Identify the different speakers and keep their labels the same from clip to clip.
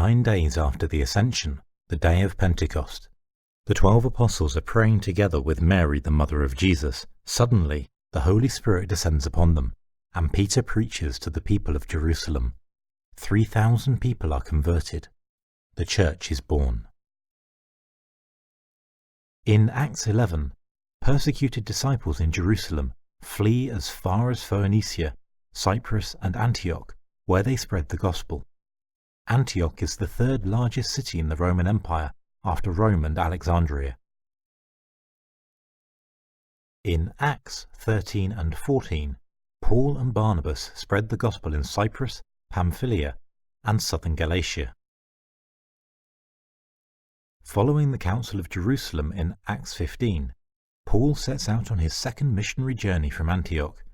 Speaker 1: 9 days after the Ascension, the day of Pentecost. The 12 apostles are praying together with Mary, the mother of Jesus. Suddenly, the Holy Spirit descends upon them, and Peter preaches to the people of Jerusalem. 3,000 people are converted. The church is born. In Acts 11, persecuted disciples in Jerusalem flee as far as Phoenicia, Cyprus and Antioch, where they spread the gospel. Antioch is the third largest city in the Roman Empire after Rome and Alexandria. In Acts 13 and 14, Paul and Barnabas spread the gospel in Cyprus, Pamphylia, and southern Galatia. Following the Council of Jerusalem in Acts 15, Paul sets out on his second missionary journey from Antioch,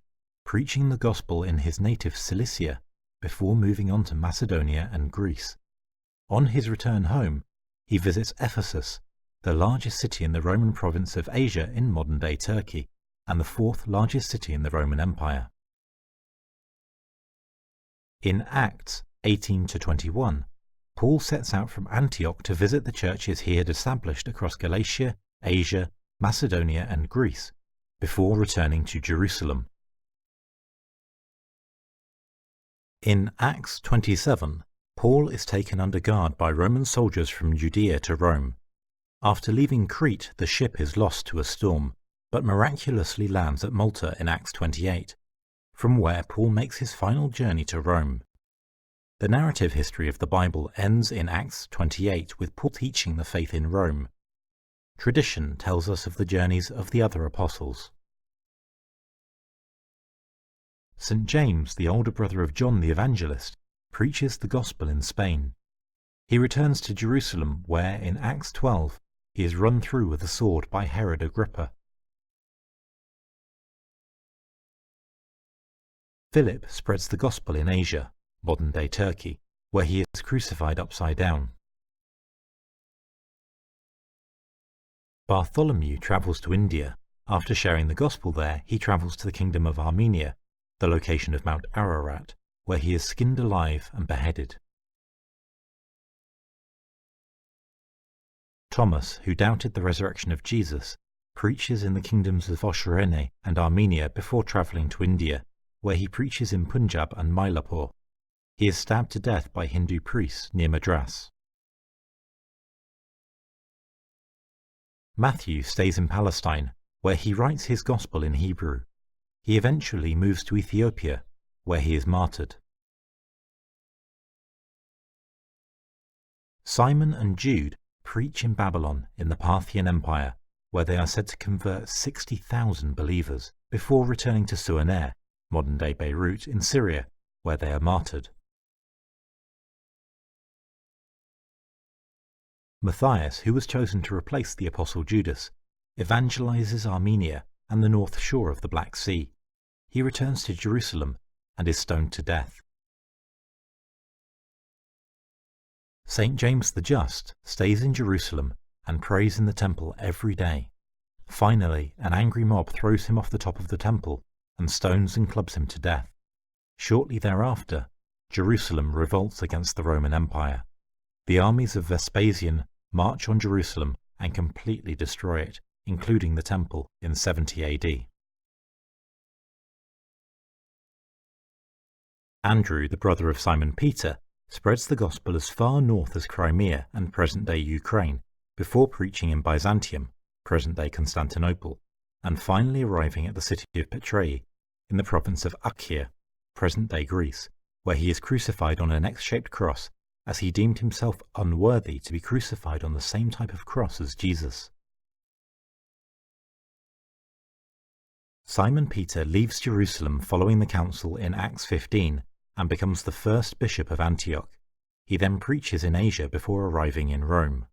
Speaker 1: preaching the gospel in his native Cilicia before moving on to Macedonia and Greece. On his return home, he visits Ephesus, the largest city in the Roman province of Asia in modern-day Turkey, and the fourth largest city in the Roman Empire. In Acts 18-21, Paul sets out from Antioch to visit the churches he had established across Galatia, Asia, Macedonia and Greece, before returning to Jerusalem. In Acts 27, Paul is taken under guard by Roman soldiers from Judea to Rome. After leaving Crete, the ship is lost to a storm, but miraculously lands at Malta in Acts 28, from where Paul makes his final journey to Rome. The narrative history of the Bible ends in Acts 28 with Paul teaching the faith in Rome. Tradition tells us of the journeys of the other apostles. St. James, the older brother of John the Evangelist, preaches the gospel in Spain. He returns to Jerusalem where, in Acts 12, he is run through with a sword by Herod Agrippa. Philip spreads the gospel in Asia, modern-day Turkey, where he is crucified upside down. Bartholomew travels to India. After sharing the gospel there, he travels to the kingdom of Armenia, the location of Mount Ararat, where he is skinned alive and beheaded. Thomas, who doubted the resurrection of Jesus, preaches in the kingdoms of Cyrene and Armenia before travelling to India, where he preaches in Punjab and Mylapore. He is stabbed to death by Hindu priests near Madras. Matthew stays in Palestine, where he writes his gospel in Hebrew. He eventually moves to Ethiopia, where he is martyred. Simon and Jude preach in Babylon in the Parthian Empire, where they are said to convert 60,000 believers, before returning to Suanea, modern-day Beirut, in Syria, where they are martyred. Matthias, who was chosen to replace the apostle Judas, evangelizes Armenia and the north shore of the Black Sea. He returns to Jerusalem and is stoned to death. St. James the Just stays in Jerusalem and prays in the temple every day. Finally, an angry mob throws him off the top of the temple and stones and clubs him to death. Shortly thereafter, Jerusalem revolts against the Roman Empire. The armies of Vespasian march on Jerusalem and completely destroy it, including the temple, in 70 AD. Andrew, the brother of Simon Peter, spreads the gospel as far north as Crimea and present-day Ukraine, before preaching in Byzantium, present-day Constantinople, and finally arriving at the city of Petrae, in the province of Achaia, present-day Greece, where he is crucified on an X-shaped cross, as he deemed himself unworthy to be crucified on the same type of cross as Jesus. Simon Peter leaves Jerusalem following the council in Acts 15 and becomes the first bishop of Antioch. He then preaches in Asia before arriving in Rome.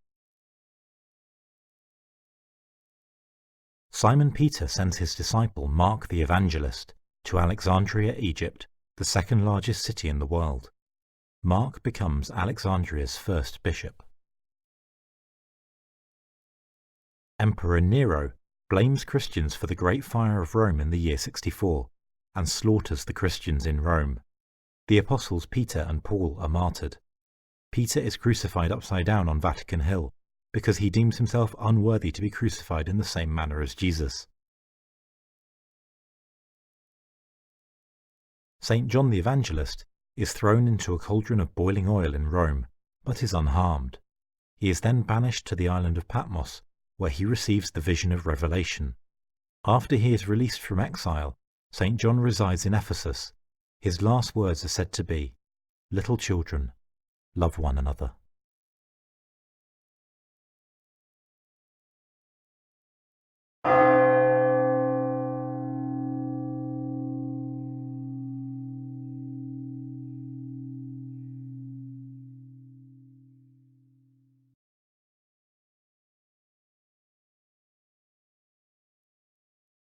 Speaker 1: Simon Peter sends his disciple Mark the Evangelist to Alexandria, Egypt, the second largest city in the world. Mark becomes Alexandria's first bishop. Emperor Nero blames Christians for the Great Fire of Rome in the year 64 and slaughters the Christians in Rome. The apostles Peter and Paul are martyred. Peter is crucified upside down on Vatican Hill, because he deems himself unworthy to be crucified in the same manner as Jesus. St. John the Evangelist is thrown into a cauldron of boiling oil in Rome, but is unharmed. He is then banished to the island of Patmos, where he receives the vision of Revelation. After he is released from exile, St. John resides in Ephesus. His last words are said to be, "Little children, love one another."